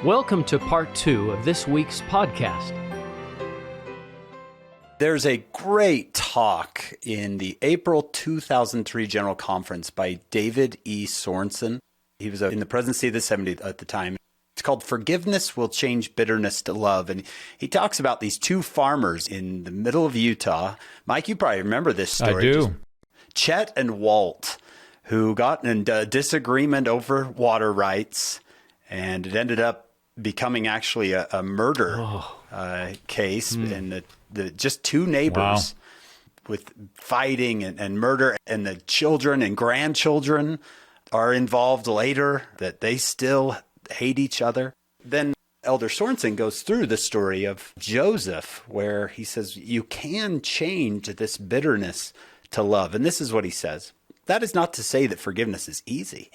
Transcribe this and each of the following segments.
Welcome to part 2 of this week's podcast. There's a great talk in the April 2003 General Conference by David E. Sorensen. He was in the presidency of the 70s at the time. It's called Forgiveness Will Change Bitterness to Love. And he talks about these two farmers in the middle of Utah. Mike, you probably remember this story. I do. Chet and Walt, who got in a disagreement over water rights, and it ended up becoming actually a murder case. And the just two neighbors with fighting and murder, and the children and grandchildren are involved later, that they still hate each other. Then Elder Sorensen goes through the story of Joseph, where he says, you can change this bitterness to love. And this is what he says. That is not to say that forgiveness is easy.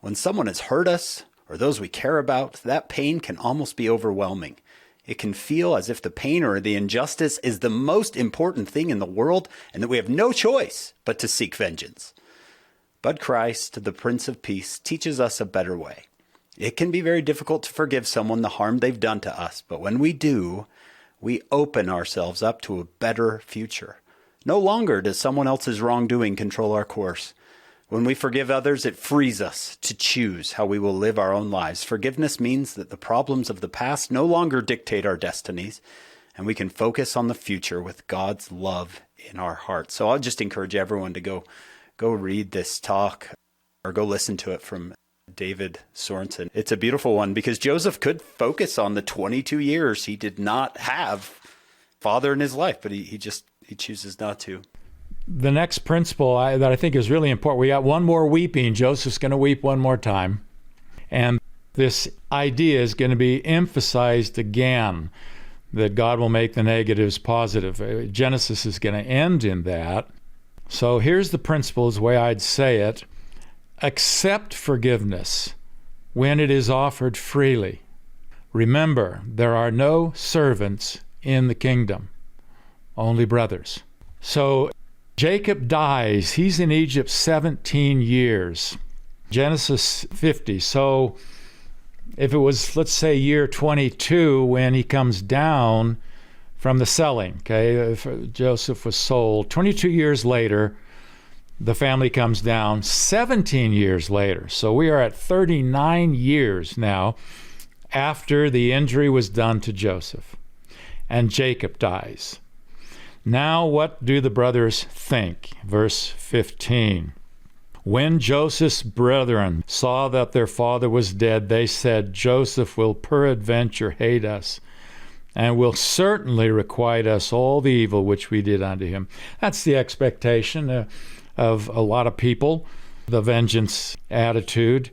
When someone has hurt us, or those we care about, that pain can almost be overwhelming. It can feel as if the pain or the injustice is the most important thing in the world, and that we have no choice but to seek vengeance. But Christ, the Prince of Peace, teaches us a better way. It can be very difficult to forgive someone the harm they've done to us, but when we do, we open ourselves up to a better future. No longer does someone else's wrongdoing control our course. When we forgive others, it frees us to choose how we will live our own lives. Forgiveness means that the problems of the past no longer dictate our destinies, and we can focus on the future with God's love in our hearts. So I'll just encourage everyone to go read this talk, or go listen to it from David Sorensen. It's a beautiful one, because Joseph could focus on the 22 years he did not have father in his life, but he chooses not to. The next principle that I think is really important, we got one more weeping. Joseph's going to weep one more time. And this idea is going to be emphasized again, that God will make the negatives positive. Genesis is going to end in that. So here's the principle, is the way I'd say it. Accept forgiveness when it is offered freely. Remember, there are no servants in the kingdom, only brothers. So Jacob dies. He's in Egypt 17 years. Genesis 50. So if it was, let's say, year 22 when he comes down from the selling, okay, if Joseph was sold, 22 years later, the family comes down 17 years later. So we are at 39 years now after the injury was done to Joseph, and Jacob dies. Now what do the brothers think? Verse 15. When Joseph's brethren saw that their father was dead, they said, Joseph will peradventure hate us, and will certainly requite us all the evil which we did unto him. That's the expectation of a lot of people, the vengeance attitude.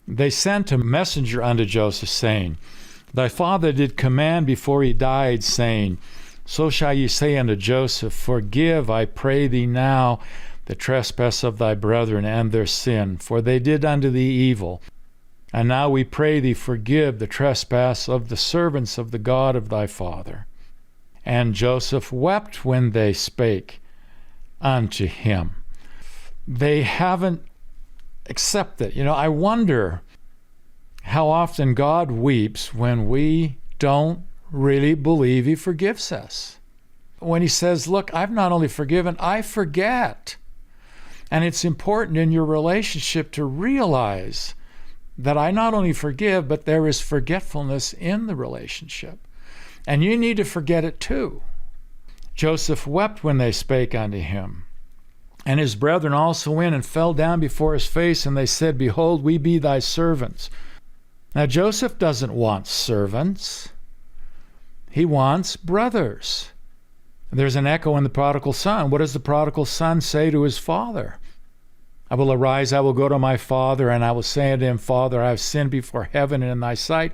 They sent a messenger unto Joseph, saying, Thy father did command before he died, saying, So shall ye say unto Joseph, Forgive, I pray thee now, the trespass of thy brethren and their sin, for they did unto thee evil. And now we pray thee, forgive the trespass of the servants of the God of thy father. And Joseph wept when they spake unto him. They haven't accepted. I wonder how often God weeps when we don't really believe he forgives us. When he says, look, I've not only forgiven, I forget. And it's important in your relationship to realize that I not only forgive, but there is forgetfulness in the relationship. And you need to forget it too. Joseph wept when they spake unto him. And his brethren also went and fell down before his face, and they said, Behold, we be thy servants. Now Joseph doesn't want servants. He wants brothers. There's an echo in the prodigal son. What does the prodigal son say to his father? I will arise, I will go to my father, and I will say unto him, Father, I have sinned before heaven and in thy sight.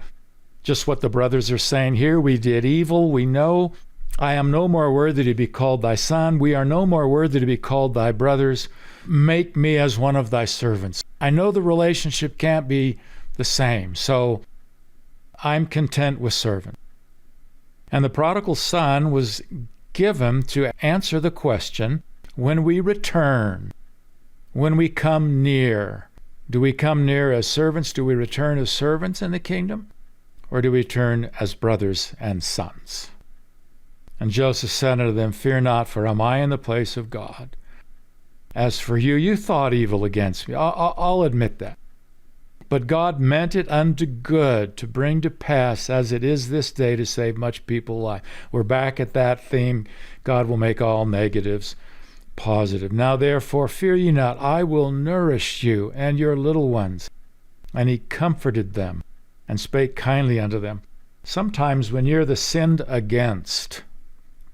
Just what the brothers are saying here. We did evil. We know I am no more worthy to be called thy son. We are no more worthy to be called thy brothers. Make me as one of thy servants. I know the relationship can't be the same, so I'm content with servant. And the prodigal son was given to answer the question, when we return, when we come near, do we come near as servants? Do we return as servants in the kingdom? or do we turn as brothers and sons? And Joseph said unto them, Fear not, for am I in the place of God? As for you, you thought evil against me. I'll admit that. But God meant it unto good to bring to pass as it is this day to save much people alive. We're back at that theme. God will make all negatives positive. Now therefore fear ye not, I will nourish you and your little ones. And he comforted them and spake kindly unto them. Sometimes when you're the sinned against,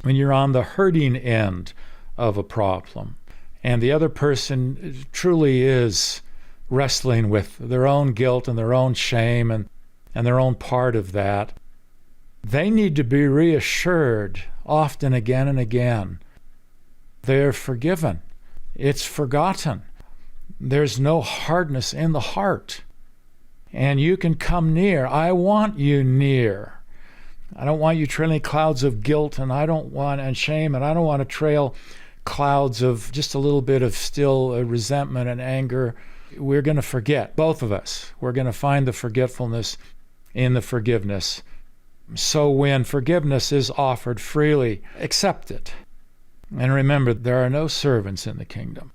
when you're on the hurting end of a problem, and the other person truly is wrestling with their own guilt and their own shame and their own part of that, they need to be reassured often again and again. They're forgiven. It's forgotten. There's no hardness in the heart. And you can come near. I want you near. I don't want you trailing clouds of guilt, and shame, and I don't want to trail clouds of just a little bit of still resentment and anger. We're going to forget, both of us. We're going to find the forgetfulness in the forgiveness. So when forgiveness is offered freely, accept it. And remember, there are no servants in the kingdom.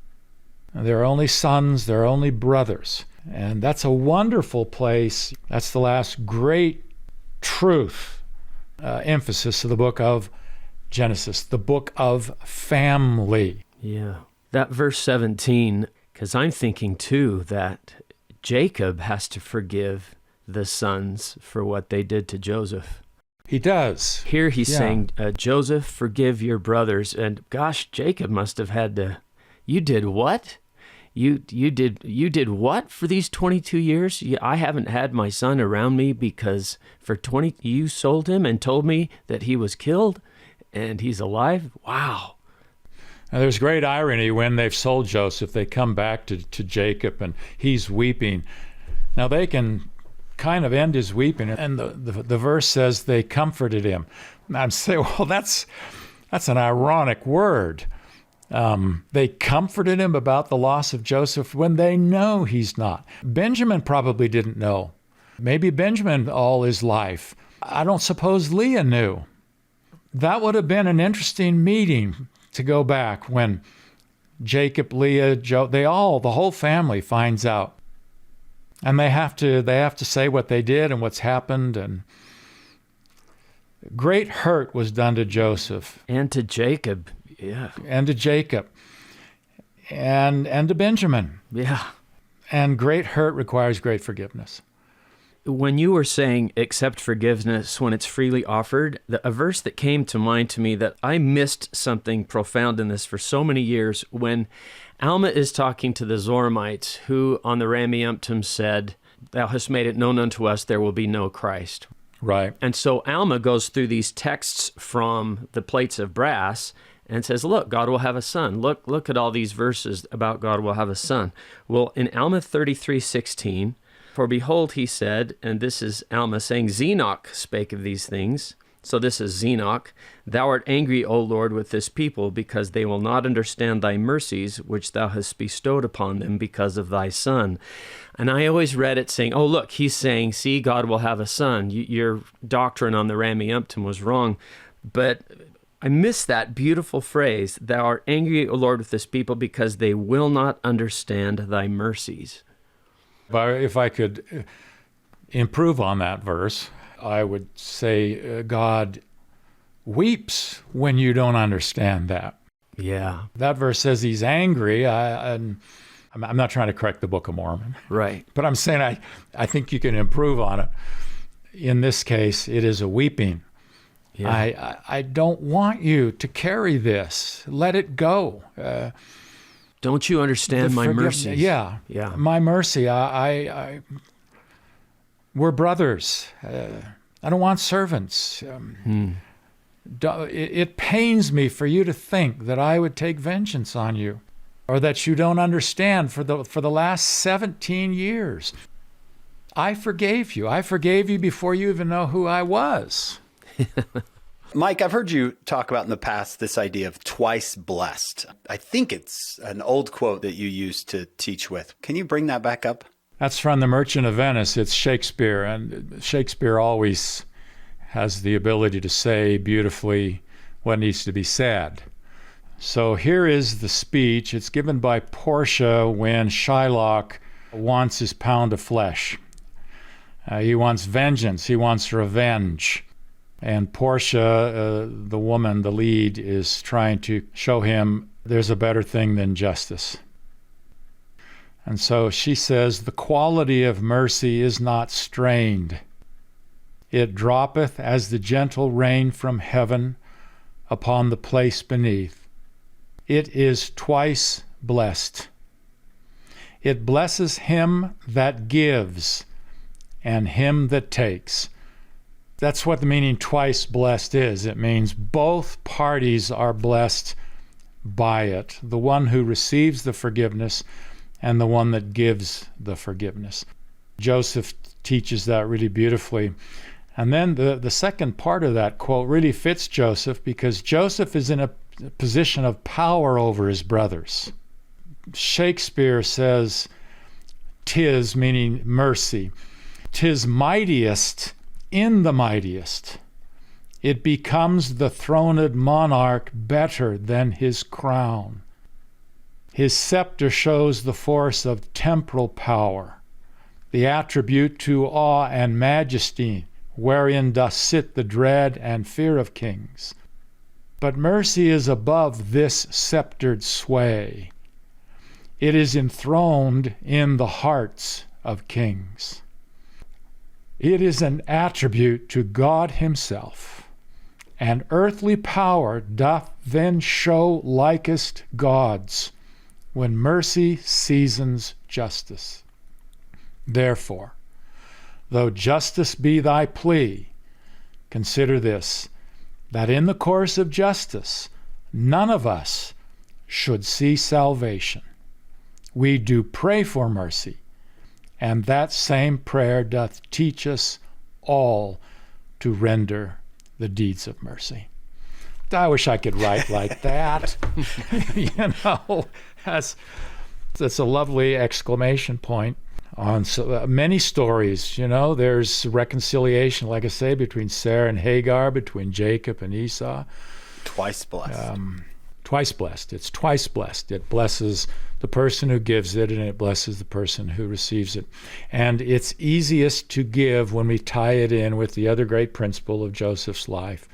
There are only sons, there are only brothers. And that's a wonderful place. That's the last great truth, emphasis of the book of Genesis, the book of family. Yeah. That verse 17, because I'm thinking too that Jacob has to forgive the sons for what they did to Joseph. He does. Here he's saying, Joseph, forgive your brothers. And gosh, Jacob must have had to, you did what? You did what for these 22 years? I haven't had my son around me because for 20, you sold him and told me that he was killed and he's alive? Wow. Now, there's great irony when they've sold Joseph. They come back to Jacob and he's weeping. Now they can kind of end his weeping, and the verse says they comforted him. And I'm saying, well, that's an ironic word. They comforted him about the loss of Joseph when they know he's not. Benjamin probably didn't know. Maybe Benjamin all his life. I don't suppose Leah knew. That would have been an interesting meeting to go back when Jacob, Leah, the whole family finds out. And they have to say what they did and what's happened. And great hurt was done to Joseph. And to Jacob. Yeah. And to Jacob. And to Benjamin. Yeah. And great hurt requires great forgiveness. When you were saying accept forgiveness when it's freely offered, a verse that came to mind to me that I missed something profound in this for so many years, when Alma is talking to the Zoramites, who on the Rameumptom said, Thou hast made it known unto us there will be no Christ. Right. And so Alma goes through these texts from the plates of brass and says, look, God will have a son. Look at all these verses about God will have a son. Well, in Alma 33:16, for behold, he said, and this is Alma saying, Zenoch spake of these things. So this is Zenoch. Thou art angry, O Lord, with this people, because they will not understand thy mercies, which thou hast bestowed upon them because of thy son. And I always read it saying, oh, look, he's saying, see, God will have a son. Your doctrine on the Rameumptom was wrong. But I missed that beautiful phrase, thou art angry, O Lord, with this people, because they will not understand thy mercies. If I could improve on that verse, I would say God weeps when you don't understand that. Yeah. That verse says he's angry. I'm not trying to correct the Book of Mormon. Right. But I'm saying I think you can improve on it. In this case, it is a weeping. Yeah. I don't want you to carry this. Let it go. Don't you understand my mercy? Yeah. My mercy. We're brothers. I don't want servants. It pains me for you to think that I would take vengeance on you, or that you don't understand for the last 17 years. I forgave you. I forgave you before you even know who I was. Mike, I've heard you talk about in the past this idea of twice blessed. I think it's an old quote that you used to teach with. Can you bring that back up? That's from The Merchant of Venice. It's Shakespeare, and Shakespeare always has the ability to say beautifully what needs to be said. So here is the speech. It's given by Portia when Shylock wants his pound of flesh. He wants vengeance. He wants revenge. And Portia, the woman, the lead, is trying to show him there's a better thing than justice. And so she says, the quality of mercy is not strained. It droppeth as the gentle rain from heaven upon the place beneath. It is twice blessed. It blesses him that gives and him that takes. That's what the meaning twice blessed is. It means both parties are blessed by it. The one who receives the forgiveness and the one that gives the forgiveness. Joseph teaches that really beautifully. And then the second part of that quote really fits Joseph, because Joseph is in a position of power over his brothers. Shakespeare says, "'Tis," meaning mercy, "'tis mightiest in the mightiest. It becomes the throned monarch better than his crown. His scepter shows the force of temporal power, the attribute to awe and majesty, wherein doth sit the dread and fear of kings. But mercy is above this sceptered sway. It is enthroned in the hearts of kings. It is an attribute to God himself, and earthly power doth then show likest God's, when mercy seasons justice. Therefore, though justice be thy plea, consider this, that in the course of justice none of us should see salvation. We do pray for mercy, and that same prayer doth teach us all to render the deeds of mercy. I wish I could write like that. That's a lovely exclamation point on many stories. There's reconciliation, like I say, between Sarah and Hagar, between Jacob and Esau. Twice blessed. Twice blessed. It's twice blessed. It blesses the person who gives it, and it blesses the person who receives it. And it's easiest to give when we tie it in with the other great principle of Joseph's life.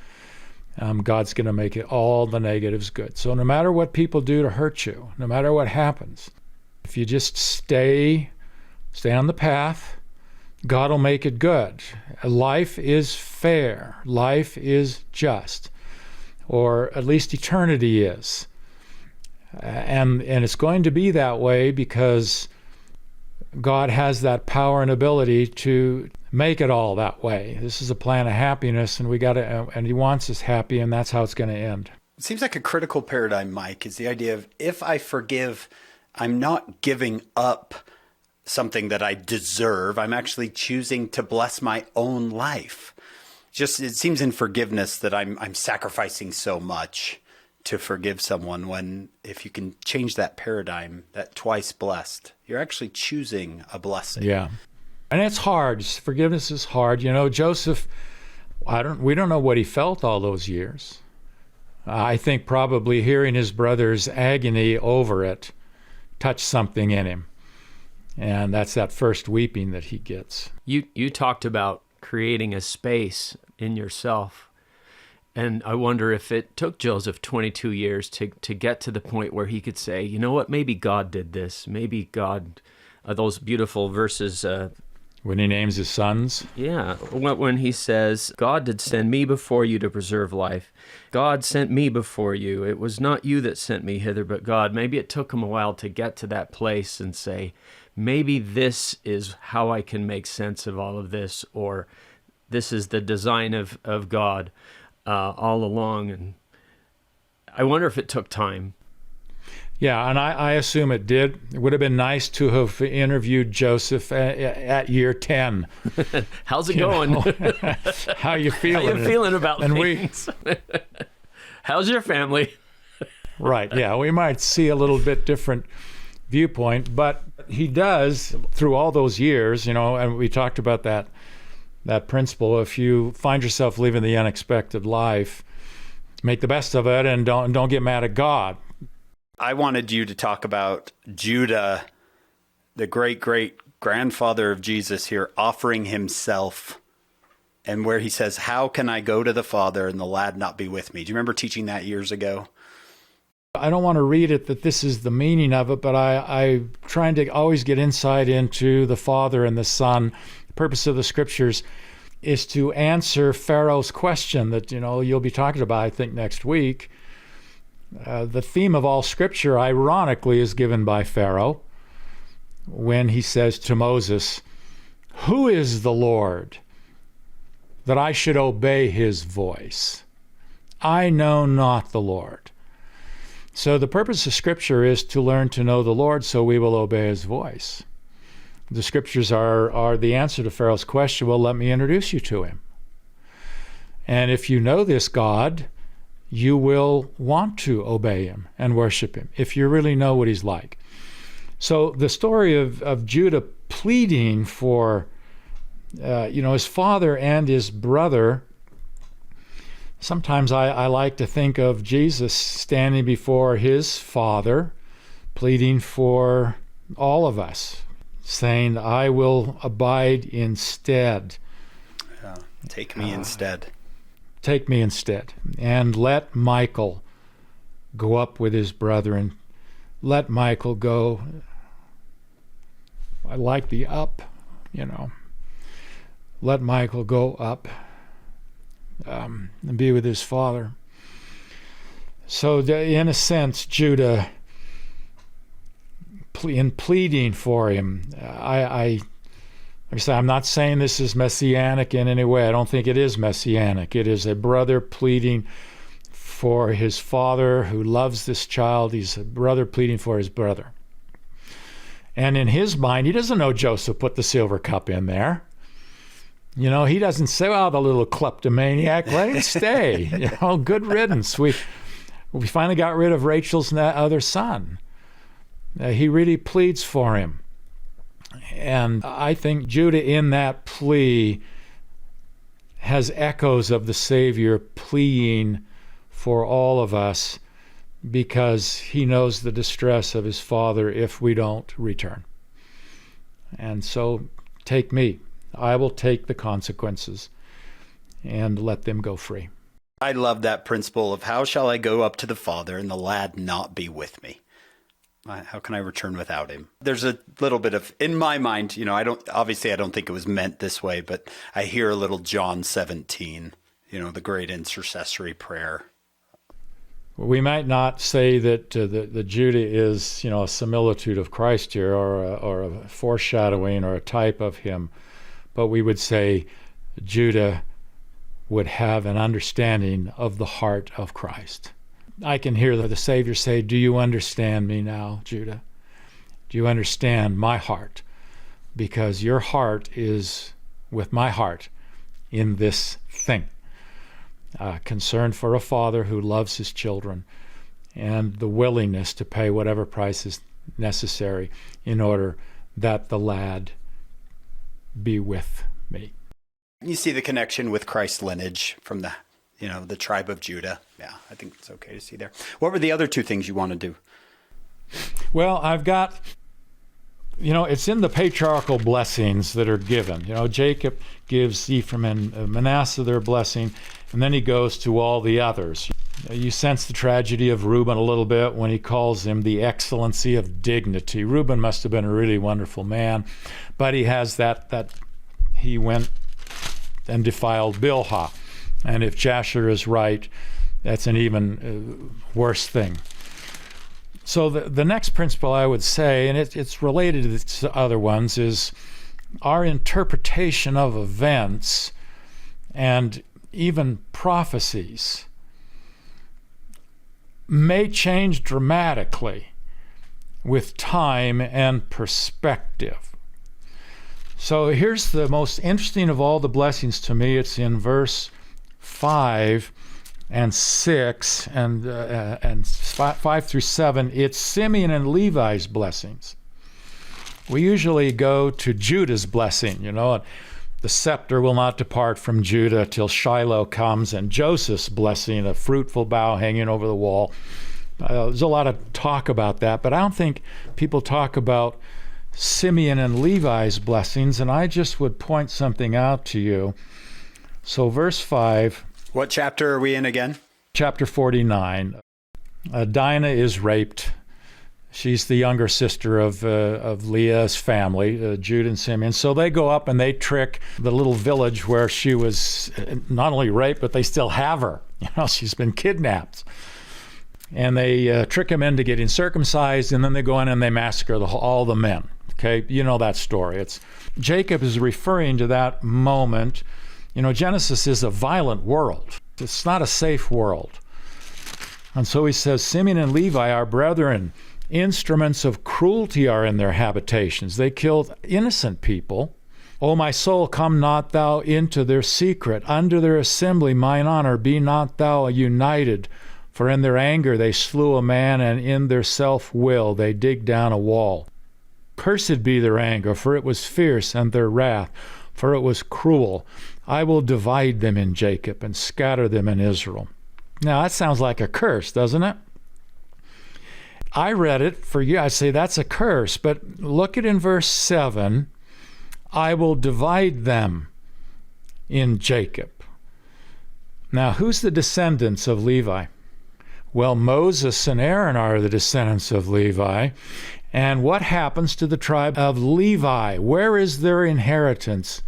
God's going to make it all the negatives good. So no matter what people do to hurt you, no matter what happens, if you just stay on the path, God will make it good. Life is fair. Life is just. Or at least eternity is. And it's going to be that way because God has that power and ability to make it all that way. This is a plan of happiness, and and he wants us happy, and that's how it's going to end. It seems like a critical paradigm, Mike, is the idea of if I forgive, I'm not giving up something that I deserve. I'm actually choosing to bless my own life. It seems in forgiveness that I'm sacrificing so much to forgive someone, when if you can change that paradigm, that twice blessed, you're actually choosing a blessing. Yeah. And it's hard. Forgiveness is hard. Joseph, we don't know what he felt all those years. I think probably hearing his brother's agony over it touched something in him. And that's that first weeping that he gets. You talked about creating a space in yourself. And I wonder if it took Joseph 22 years to get to the point where he could say, you know what, maybe God did this. Maybe God, those beautiful verses. When he names his sons? Yeah, when he says, God did send me before you to preserve life. God sent me before you. It was not you that sent me hither, but God. Maybe it took him a while to get to that place and say, maybe this is how I can make sense of all of this, or this is the design of God all along. And I wonder if it took time. Yeah, and I assume it did. It would have been nice to have interviewed Joseph at year 10. How's it going? How you feeling? How you feeling about things? How's your family? Right, yeah. We might see a little bit different viewpoint, but what he does through all those years, and we talked about that principle. If you find yourself living the unexpected life, make the best of it and don't get mad at God. I wanted you to talk about Judah, the great-great-grandfather of Jesus here, offering himself, and where he says, how can I go to the Father and the lad not be with me? Do you remember teaching that years ago? I don't want to read it that this is the meaning of it, but I'm trying to always get insight into the Father and the Son. The purpose of the Scriptures is to answer Pharaoh's question that, you'll be talking about, I think, next week. The theme of all Scripture, ironically, is given by Pharaoh when he says to Moses, "Who is the Lord that I should obey his voice? I know not the Lord." So the purpose of Scripture is to learn to know the Lord so we will obey his voice. The Scriptures are the answer to Pharaoh's question. Well, let me introduce you to him. And if you know this God, you will want to obey him and worship him if you really know what he's like. So the story of Judah pleading for his father and his brother, sometimes I like to think of Jesus standing before his father, pleading for all of us, saying, I will abide instead. Take me instead. Take me instead. And let Michael go up with his brethren. Let Michael go. I like the up, Let Michael go up and be with his father. So in a sense, Judah, in pleading for him, like I say, I'm not saying this is messianic in any way. I don't think it is messianic. It is a brother pleading for his father who loves this child. He's a brother pleading for his brother. And in his mind, he doesn't know Joseph put the silver cup in there. He doesn't say, "Oh, the little kleptomaniac, let him stay." Good riddance. We finally got rid of Rachel's other son. He really pleads for him. And I think Judah in that plea has echoes of the Savior pleading for all of us because he knows the distress of his father if we don't return. And so, take me. I will take the consequences and let them go free. I love that principle of how shall I go up to the Father and the lad not be with me? How can I return without him? There's a little bit of, in my mind, I don't think it was meant this way, but I hear a little John 17, the great intercessory prayer. We might not say that the Judah is, a similitude of Christ here or a foreshadowing or a type of him, but we would say Judah would have an understanding of the heart of Christ. I can hear the Savior say, "Do you understand me now, Judah? Do you understand my heart? Because your heart is with my heart in this thing." Concern for a father who loves his children and the willingness to pay whatever price is necessary in order that the lad be with me. You see the connection with Christ's lineage from the tribe of Judah. Yeah, I think it's okay to see there. What were the other two things you want to do? Well, I've got, it's in the patriarchal blessings that are given. Jacob gives Ephraim and Manasseh their blessing, and then he goes to all the others. You sense the tragedy of Reuben a little bit when he calls him the excellency of dignity. Reuben must have been a really wonderful man, but he has that he went and defiled Bilhah. And if Jasher is right, that's an even worse thing. So the next principle I would say, and it's related to the other ones, is our interpretation of events and even prophecies may change dramatically with time and perspective. So here's the most interesting of all the blessings to me. It's in verse 5 and 6 and 5 through 7. It's Simeon and Levi's blessings. we usually go to Judah's blessing, and the scepter will not depart from Judah till Shiloh comes, and Joseph's blessing, a fruitful bough hanging over the wall. There's a lot of talk about that, but I don't think people talk about Simeon and Levi's blessings, and I just would point something out to you. So verse 5. What chapter are we in again? Chapter 49. Dinah is raped. She's the younger sister of Leah's family, Judah and Simeon. So they go up and they trick the little village where she was not only raped, but they still have her. She's been kidnapped. And they trick him into getting circumcised, and then they go in and they massacre all the men. Okay, you know that story. Jacob is referring to that moment. Genesis is a violent world. It's not a safe world. And so he says, Simeon and Levi are brethren. Instruments of cruelty are in their habitations. They killed innocent people. O my soul, come not thou into their secret. Under their assembly, mine honor, be not thou united. For in their anger they slew a man, and in their self-will they dig down a wall. Cursed be their anger, for it was fierce, and their wrath, for it was cruel. I will divide them in Jacob and scatter them in Israel. Now that sounds like a curse, doesn't it? I read it for you. I say that's a curse, but look at in verse 7. I will divide them in Jacob. Now, who's the descendants of Levi? Well, Moses and Aaron are the descendants of Levi. And what happens to the tribe of Levi? Where is their inheritance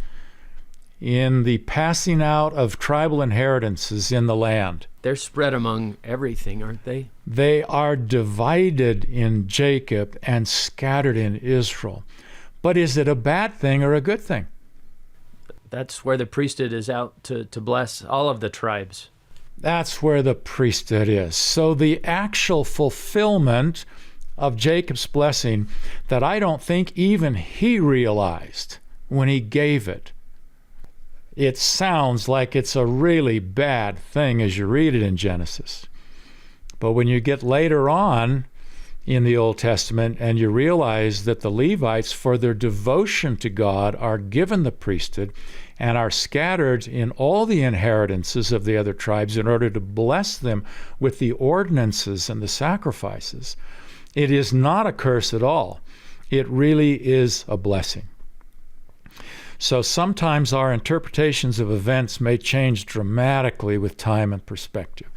in the passing out of tribal inheritances in the land? They're spread among everything, aren't they? They are divided in Jacob and scattered in Israel. But is it a bad thing or a good thing? That's where the priesthood is out to bless all of the tribes. That's where the priesthood is. So the actual fulfillment of Jacob's blessing that I don't think even he realized when he gave it. It sounds like it's a really bad thing as you read it in Genesis. But when you get later on in the Old Testament and you realize that the Levites, for their devotion to God, are given the priesthood and are scattered in all the inheritances of the other tribes in order to bless them with the ordinances and the sacrifices, it is not a curse at all. It really is a blessing. So sometimes our interpretations of events may change dramatically with time and perspective.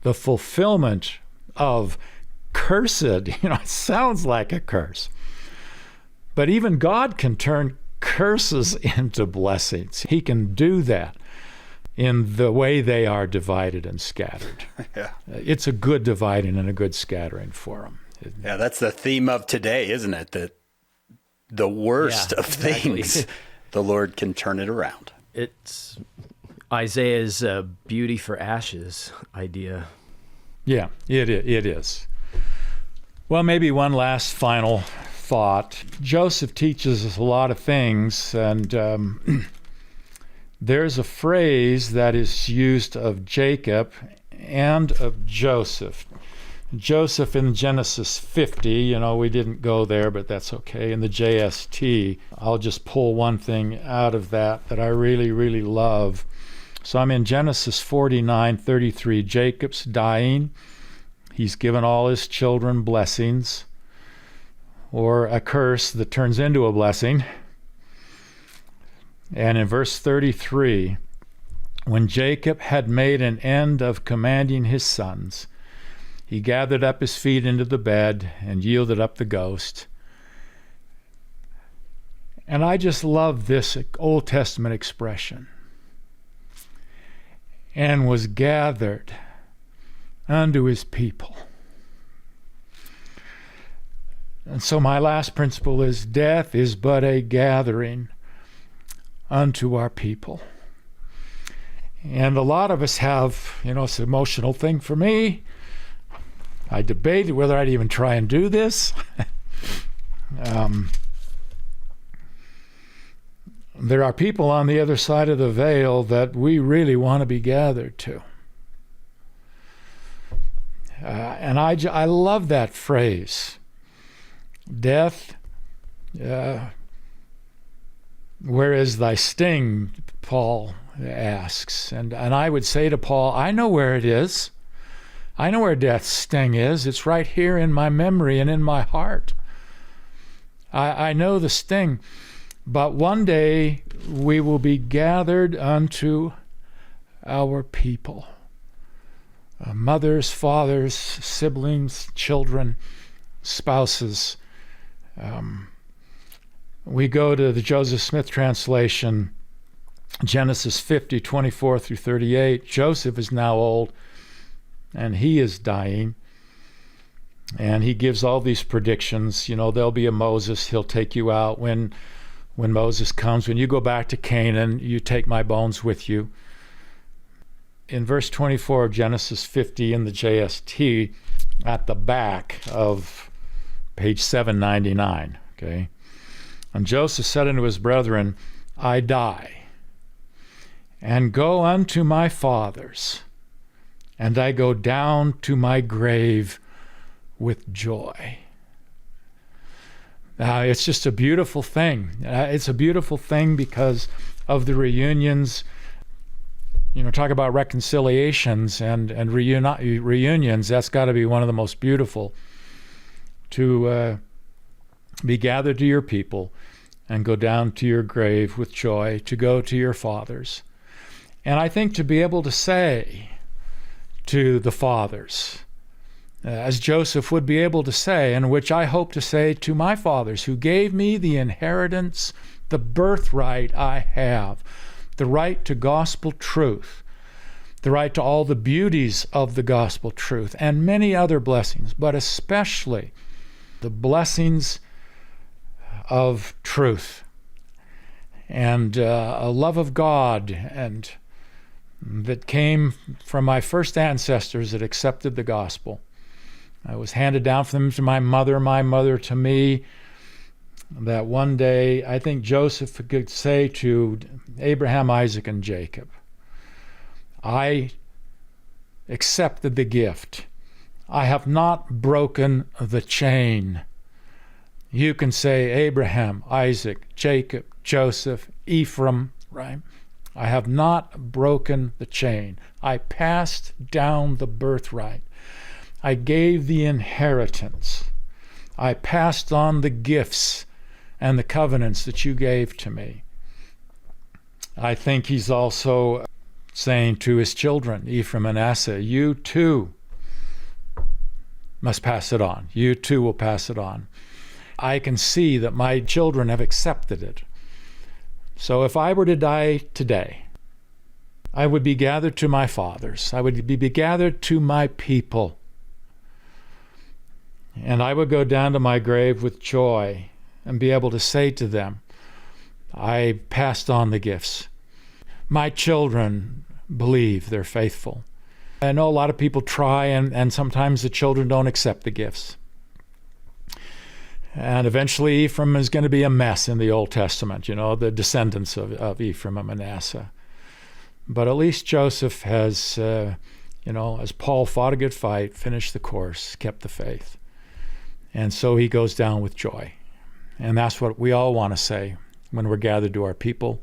The fulfillment of cursed, it sounds like a curse. But even God can turn curses into blessings. He can do that in the way they are divided and scattered. Yeah. It's a good dividing and a good scattering for them. Yeah, that's the theme of today, isn't it? That the worst of things, the Lord can turn it around. It's Isaiah's beauty for ashes idea. Yeah, it is. Well, maybe one last final thought. Joseph teaches us a lot of things, and there's a phrase that is used of Jacob and of Joseph. Joseph in Genesis 50, we didn't go there, but that's okay. In the JST, I'll just pull one thing out of that I really, really love. So I'm in Genesis 49:33. Jacob's dying. He's given all his children blessings, or a curse that turns into a blessing. And in verse 33, when Jacob had made an end of commanding his sons, he gathered up his feet into the bed and yielded up the ghost. And I just love this Old Testament expression. And was gathered unto his people. And so my last principle is death is but a gathering unto our people. And a lot of us have, it's an emotional thing for me. I debated whether I'd even try and do this. There are people on the other side of the veil that we really want to be gathered to. And I love that phrase. Death Where is thy sting? Paul asks. And I would say to Paul, I know where it is. I know where death's sting is. It's right here in my memory and in my heart. I know the sting. But one day we will be gathered unto our people. Mothers, fathers, siblings, children, spouses. We go to the Joseph Smith translation, Genesis 50, 24 through 38. Joseph is now old, and he is dying. And he gives all these predictions. There'll be a Moses. He'll take you out when Moses comes. When you go back to Canaan, you take my bones with you. In verse 24 of Genesis 50 in the JST, at the back of page 799, okay? And Joseph said unto his brethren, I die, and go unto my fathers, and I go down to my grave with joy. It's just a beautiful thing. It's a beautiful thing because of the reunions. Talk about reconciliations and reunions. That's got to be one of the most beautiful, to be gathered to your people and go down to your grave with joy, to go to your fathers. And I think to be able to say to the fathers, as Joseph would be able to say, and which I hope to say to my fathers, who gave me the inheritance, the birthright I have, the right to gospel truth, the right to all the beauties of the gospel truth, and many other blessings, but especially the blessings of truth and a love of God, and that came from my first ancestors that accepted the gospel. I was handed down from them to my mother to me, that one day I think Joseph could say to Abraham, Isaac, and Jacob, I accepted the gift. I have not broken the chain. You can say Abraham, Isaac, Jacob, Joseph, Ephraim, right? I have not broken the chain. I passed down the birthright. I gave the inheritance. I passed on the gifts and the covenants that you gave to me. I think he's also saying to his children, Ephraim and Manasseh, you too must pass it on. You too will pass it on. I can see that my children have accepted it. So if I were to die today, I would be gathered to my fathers. I would be gathered to my people. And I would go down to my grave with joy and be able to say to them, I passed on the gifts. My children believe, they're faithful. I know a lot of people try, and sometimes the children don't accept the gifts. And eventually Ephraim is going to be a mess in the Old Testament, the descendants of Ephraim and Manasseh. But at least Joseph has, as Paul fought a good fight, finished the course, kept the faith. And so he goes down with joy. And that's what we all want to say when we're gathered to our people.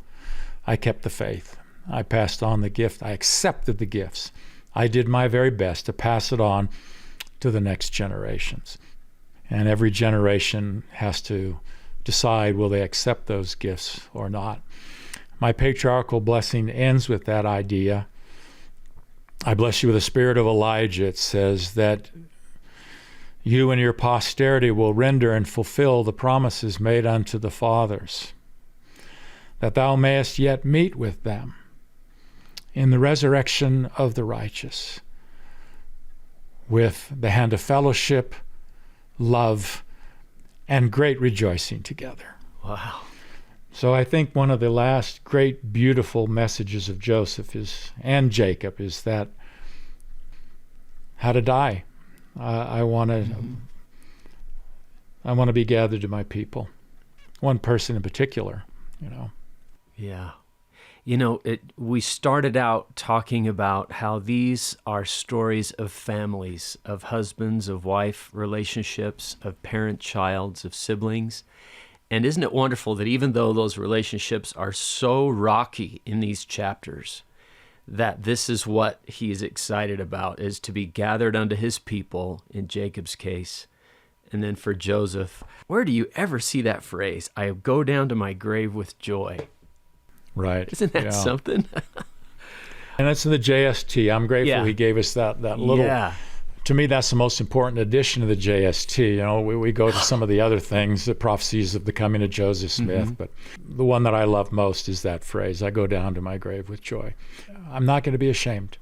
I kept the faith. I passed on the gift. I accepted the gifts. I did my very best to pass it on to the next generations. And every generation has to decide, will they accept those gifts or not? My patriarchal blessing ends with that idea. I bless you with the spirit of Elijah. It says that you and your posterity will render and fulfill the promises made unto the fathers, that thou mayest yet meet with them in the resurrection of the righteous, with the hand of fellowship, love, and great rejoicing together. Wow. So I think one of the last great, beautiful messages of Joseph and Jacob is that how to die. I want to be gathered to my people. One person in particular, Yeah. We started out talking about how these are stories of families, of husbands, of wife relationships, of parent-childs, of siblings. And isn't it wonderful that even though those relationships are so rocky in these chapters, that this is what he's excited about, is to be gathered unto his people in Jacob's case. And then for Joseph, where do you ever see that phrase? I go down to my grave with joy. Right. Isn't that something? And that's in the JST. I'm grateful he gave us that little... Yeah. To me, that's the most important addition of the JST. You know, we go to some of the other things, the prophecies of the coming of Joseph Smith, but the one that I love most is that phrase, I go down to my grave with joy. I'm not going to be ashamed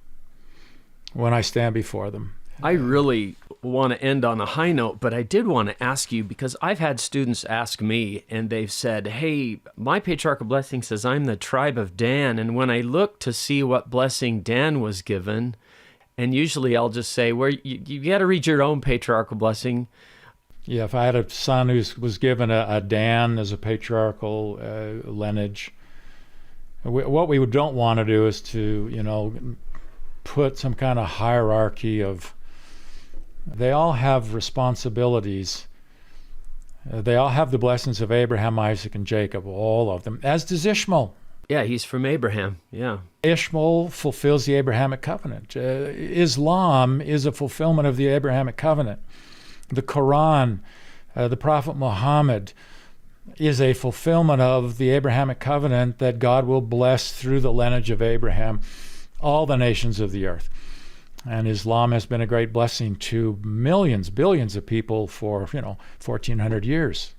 when I stand before them. I really want to end on a high note, but I did want to ask you, because I've had students ask me, and they've said, hey, my patriarchal blessing says I'm the tribe of Dan, and when I look to see what blessing Dan was given, and usually I'll just say, well, you got to read your own patriarchal blessing. Yeah, if I had a son who was given a Dan as a patriarchal lineage, what we don't want to do is to, put some kind of hierarchy of, they all have responsibilities. They all have the blessings of Abraham, Isaac, and Jacob, all of them, as does Ishmael. Yeah, he's from Abraham, yeah. Ishmael fulfills the Abrahamic covenant. Islam is a fulfillment of the Abrahamic covenant. The Quran, the Prophet Muhammad, is a fulfillment of the Abrahamic covenant that God will bless through the lineage of Abraham all the nations of the earth. And Islam has been a great blessing to millions, billions of people for, 1,400 years.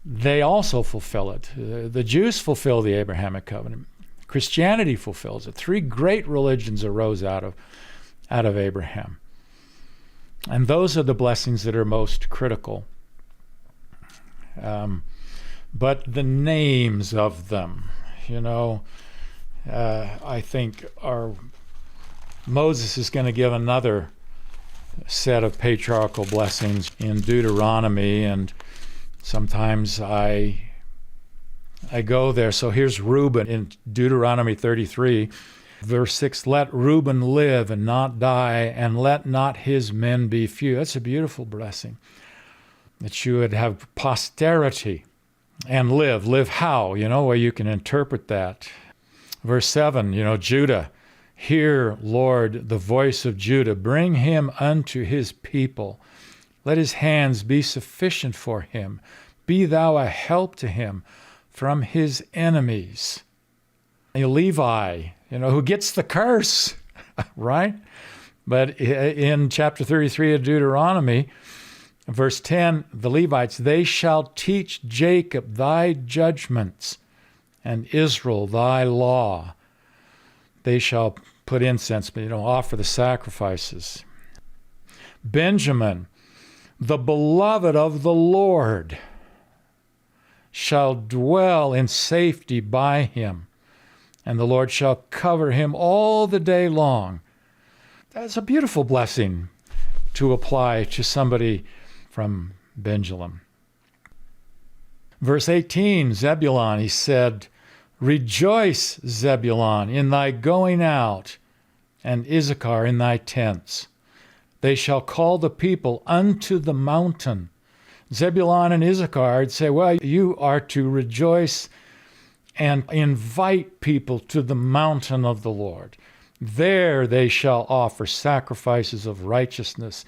They also fulfill it. The Jews fulfill the Abrahamic covenant. Christianity fulfills it. 3 great religions arose out of Abraham. And those are the blessings that are most critical. But the names of them, I think Moses is going to give another set of patriarchal blessings in Deuteronomy, and sometimes I go there. So here's Reuben in Deuteronomy 33, verse 6, let Reuben live and not die, and let not his men be few. That's a beautiful blessing, that you would have posterity and live. Live how? Where you can interpret that. Verse 7, Judah, hear, Lord, the voice of Judah. Bring him unto his people. Let his hands be sufficient for him. Be thou a help to him from his enemies. Levi, who gets the curse, right? But in chapter 33 of Deuteronomy, verse 10, the Levites, they shall teach Jacob thy judgments, and Israel thy law. They shall put incense, offer the sacrifices. Benjamin, the beloved of the Lord, shall dwell in safety by him, and the Lord shall cover him all the day long. That's a beautiful blessing to apply to somebody from Benjamin. Verse 18, Zebulun, he said, rejoice, Zebulun, in thy going out, and Issachar in thy tents. They shall call the people unto the mountain. Zebulun and Issachar would say, well, you are to rejoice and invite people to the mountain of the Lord. There they shall offer sacrifices of righteousness,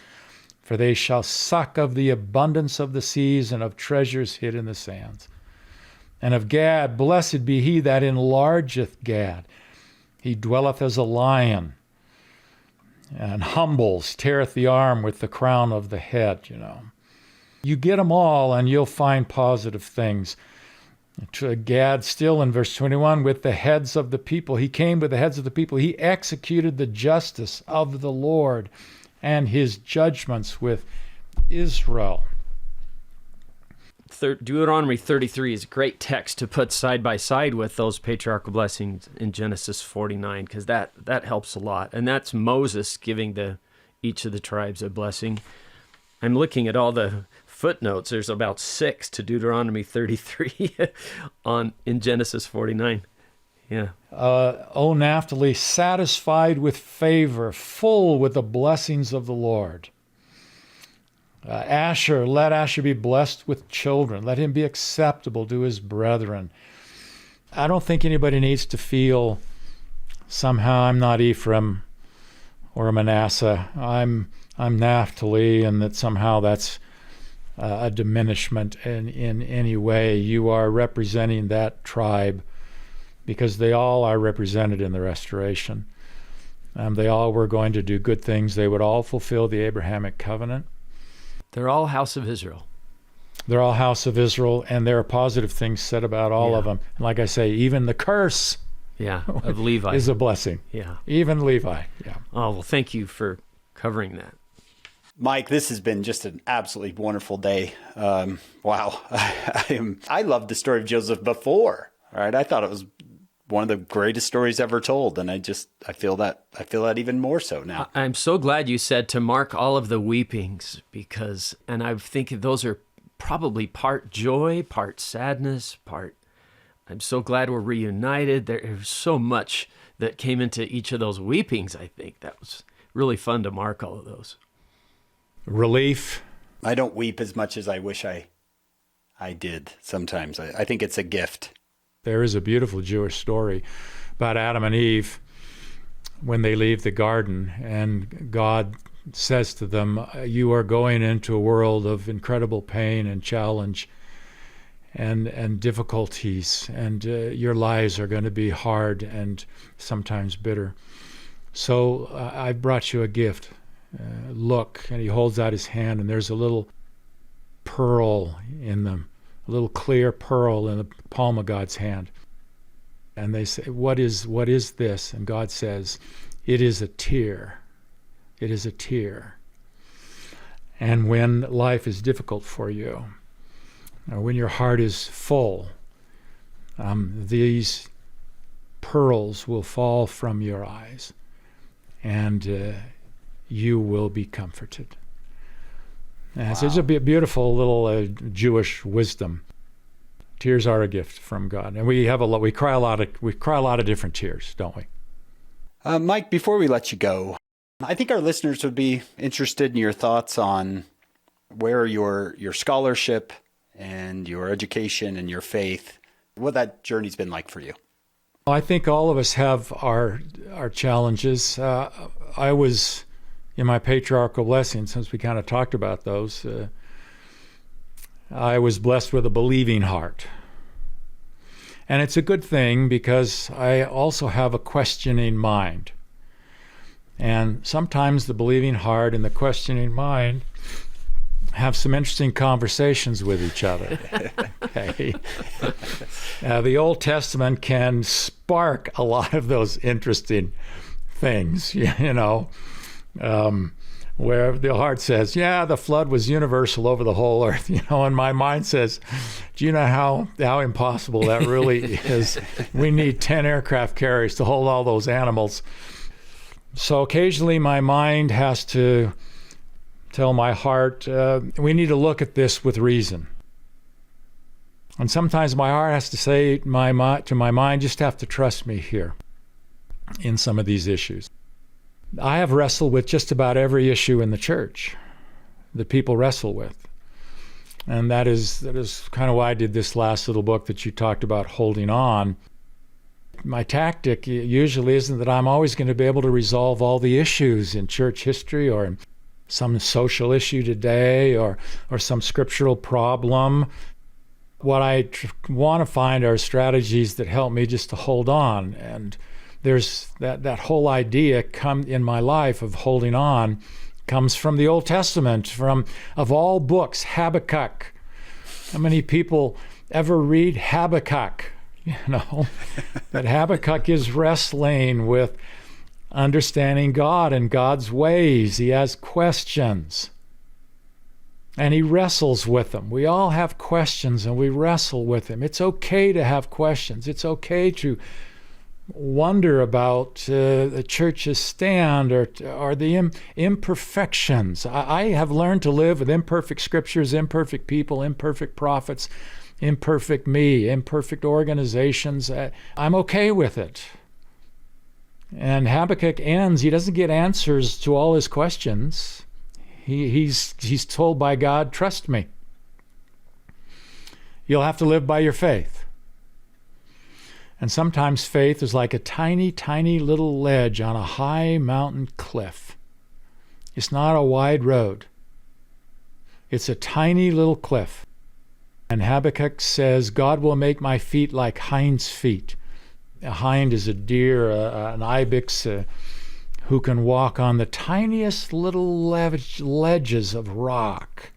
for they shall suck of the abundance of the seas and of treasures hid in the sands. And of Gad, blessed be he that enlargeth Gad. He dwelleth as a lion, and humbles, teareth the arm with the crown of the head, You get them all, and you'll find positive things. To Gad, still in verse 21, with the heads of the people. He came with the heads of the people. He executed the justice of the Lord and his judgments with Israel. Deuteronomy 33 is a great text to put side by side with those patriarchal blessings in Genesis 49, because that helps a lot. And that's Moses giving each of the tribes a blessing. I'm looking at all the footnotes. There's about 6 to Deuteronomy 33 in Genesis 49. Yeah. O Naphtali, satisfied with favor, full with the blessings of the Lord. Asher, let Asher be blessed with children. Let him be acceptable to his brethren. I don't think anybody needs to feel somehow I'm not Ephraim or Manasseh. I'm Naphtali, and that somehow that's a diminishment in any way. You are representing that tribe because they all are represented in the restoration. They all were going to do good things. They would all fulfill the Abrahamic covenant. They're all house of Israel. They're all house of Israel, and there are positive things said about all of them. And like I say, even the curse of Levi is a blessing. Yeah. Even Levi. Yeah. Oh, well, thank you for covering that. Mike, this has been just an absolutely wonderful day. Wow. I loved the story of Joseph before. All right. I thought it was one of the greatest stories ever told. And I feel that even more so now. I'm so glad you said to mark all of the weepings and I think those are probably part joy, part sadness, I'm so glad we're reunited. There's so much that came into each of those weepings. I think that was really fun to mark all of those. Relief. I don't weep as much as I wish I did sometimes. I think it's a gift. There is a beautiful Jewish story about Adam and Eve when they leave the garden, and God says to them, you are going into a world of incredible pain and challenge and difficulties, and your lives are going to be hard and sometimes bitter. So I brought you a gift. Look, and he holds out his hand, and there's a little pearl in them, a little clear pearl in the palm of God's hand. And they say, what is this? And God says, it is a tear. It is a tear. And when life is difficult for you, or when your heart is full, these pearls will fall from your eyes, and you will be comforted. Wow. So it's a beautiful little Jewish wisdom. Tears are a gift from God, and we cry a lot of different tears, don't we? Mike, before we let you go, I think our listeners would be interested in your thoughts on where your scholarship and your education and your faith, what that journey's been like for you. I think all of us have our challenges. I was in my patriarchal blessing, since we kind of talked about those. I was blessed with a believing heart. And it's a good thing because I also have a questioning mind. And sometimes the believing heart and the questioning mind have some interesting conversations with each other. Okay. The Old Testament can spark a lot of those interesting things, where the heart says, the flood was universal over the whole earth, and my mind says, do you know how impossible that really is? We need 10 aircraft carriers to hold all those animals. So occasionally my mind has to tell my heart, we need to look at this with reason. And sometimes my heart has to say to my mind, just have to trust me here in some of these issues. I have wrestled with just about every issue in the church that people wrestle with. And that is kind of why I did this last little book that you talked about, Holding On. My tactic usually isn't that I'm always going to be able to resolve all the issues in church history or in some social issue today or some scriptural problem. What I want to find are strategies that help me just to hold on. And there's that whole idea in my life of holding on comes from the Old Testament, of all books, Habakkuk. How many people ever read Habakkuk? That Habakkuk is wrestling with understanding God and God's ways. He has questions, and he wrestles with them. We all have questions, and we wrestle with them. It's okay to have questions. It's okay to wonder about the church's stand or the imperfections. I have learned to live with imperfect scriptures, imperfect people, imperfect prophets, imperfect me, imperfect organizations. I'm okay with it. And Habakkuk ends, he doesn't get answers to all his questions. He's told by God, trust me. You'll have to live by your faith. And sometimes faith is like a tiny, tiny little ledge on a high mountain cliff. It's not a wide road. It's a tiny little cliff. And Habakkuk says, God will make my feet like hind's feet. A hind is a deer, an ibex, who can walk on the tiniest little ledges of rock.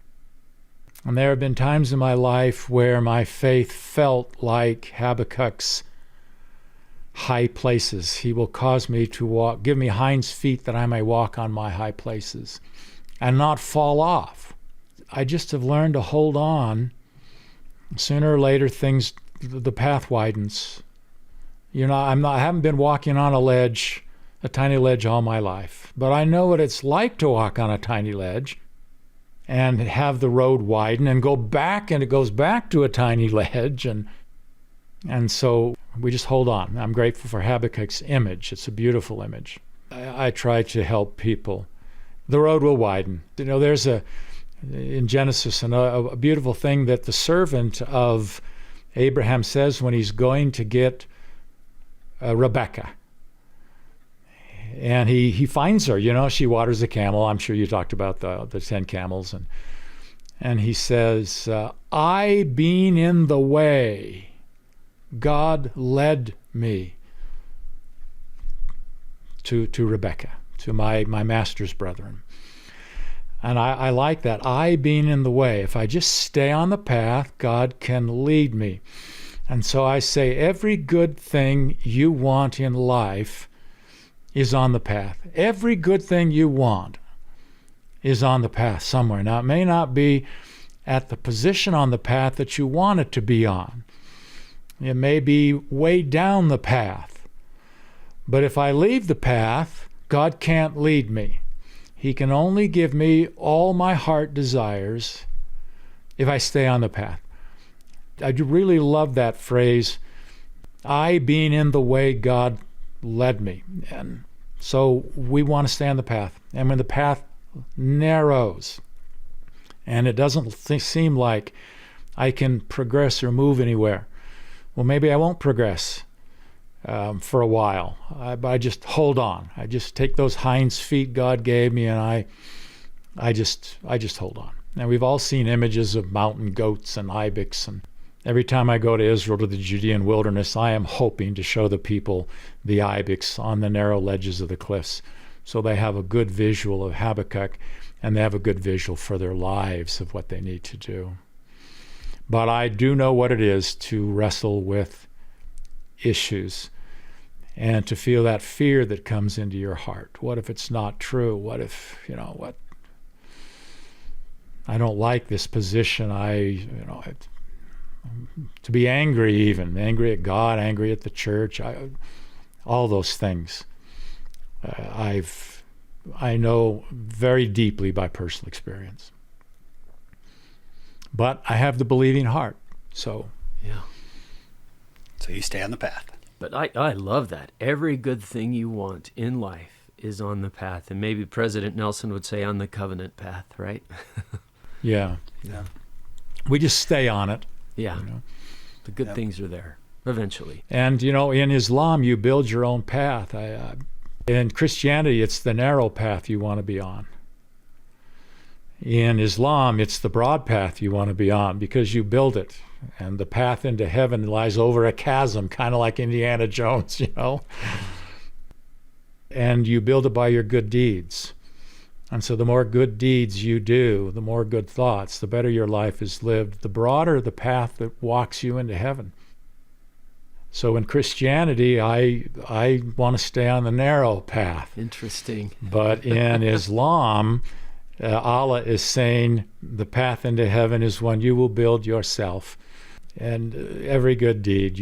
And there have been times in my life where my faith felt like Habakkuk's high places. He will cause me to walk, give me hind's feet that I may walk on my high places and not fall off. I just have learned to hold on. Sooner or later, the path widens. I haven't been walking on a tiny ledge all my life, but I know what it's like to walk on a tiny ledge and have the road widen and go back, and it goes back to a tiny ledge, and so we just hold on. I'm grateful for Habakkuk's image. It's a beautiful image. I try to help people. The road will widen. There's in Genesis a beautiful thing that the servant of Abraham says when he's going to get Rebecca. And he finds her, she waters a camel. I'm sure you talked about the 10 camels. And he says, I being in the way, God led me to Rebecca, to my master's brethren. And I like that. I being in the way. If I just stay on the path, God can lead me. And so I say every good thing you want in life is on the path. Every good thing you want is on the path somewhere. Now, it may not be at the position on the path that you want it to be on. It may be way down the path. But if I leave the path, God can't lead me. He can only give me all my heart desires if I stay on the path. I really love that phrase, I being in the way God led me. And so we want to stay on the path. And when the path narrows and it doesn't seem like I can progress or move anywhere, well, maybe I won't progress for a while. But I just hold on. I just take those hind's feet God gave me, and I just hold on. And we've all seen images of mountain goats and ibex, and every time I go to Israel, to the Judean wilderness, I am hoping to show the people the ibex on the narrow ledges of the cliffs, so they have a good visual of Habakkuk, and they have a good visual for their lives of what they need to do. But I do know what it is to wrestle with issues and to feel that fear that comes into your heart. What if it's not true? What if, I don't like this position. To be angry even, angry at God, angry at the church, all those things. I know very deeply by personal experience. But I have the believing heart, so. Yeah. So you stay on the path. But I love that. Every good thing you want in life is on the path. And maybe President Nelson would say on the covenant path, right? Yeah. We just stay on it. Yeah. The good things are there eventually. And, in Islam, you build your own path. In Christianity, it's the narrow path you want to be on. In Islam, it's the broad path you want to be on because you build it. And the path into heaven lies over a chasm, kind of like Indiana Jones, And you build it by your good deeds. And so the more good deeds you do, the more good thoughts, the better your life is lived, the broader the path that walks you into heaven. So in Christianity, I want to stay on the narrow path. Interesting. But in Islam, Allah is saying the path into heaven is one you will build yourself. And every good deed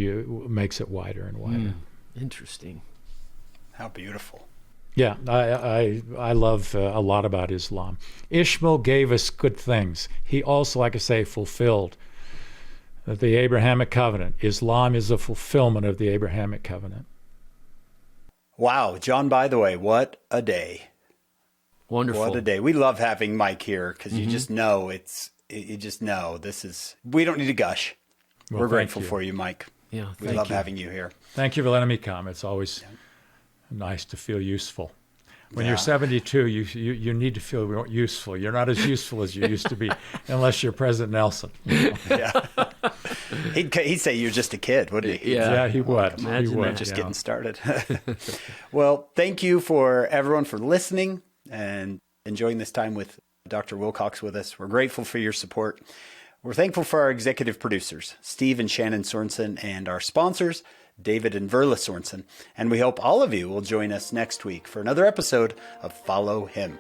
makes it wider and wider. Interesting. How beautiful. Yeah, I love a lot about Islam. Ishmael gave us good things. He also, like I say, fulfilled the Abrahamic covenant. Islam is a fulfillment of the Abrahamic covenant. Wow, John, Bytheway, what a day. Wonderful. What a day. We love having Mike here because you just know we don't need to gush. Well, We're grateful thank you. for you, Mike. Yeah, We thank love you. having you here. Thank you for letting me come. It's always nice to feel useful. When Yeah. you're 72, you need to feel useful. You're not as useful as you used to be unless you're President Nelson. Yeah. He'd say you're just a kid, wouldn't he? Yeah. Yeah, he would. Imagine He would. that. Just yeah. getting started. Well, thank you for everyone for listening and enjoying this time with Dr. Wilcox with us. We're grateful for your support. We're thankful for our executive producers, Steve and Shannon Sorensen, and our sponsors, David and Verla Sorensen. And we hope all of you will join us next week for another episode of Follow Him.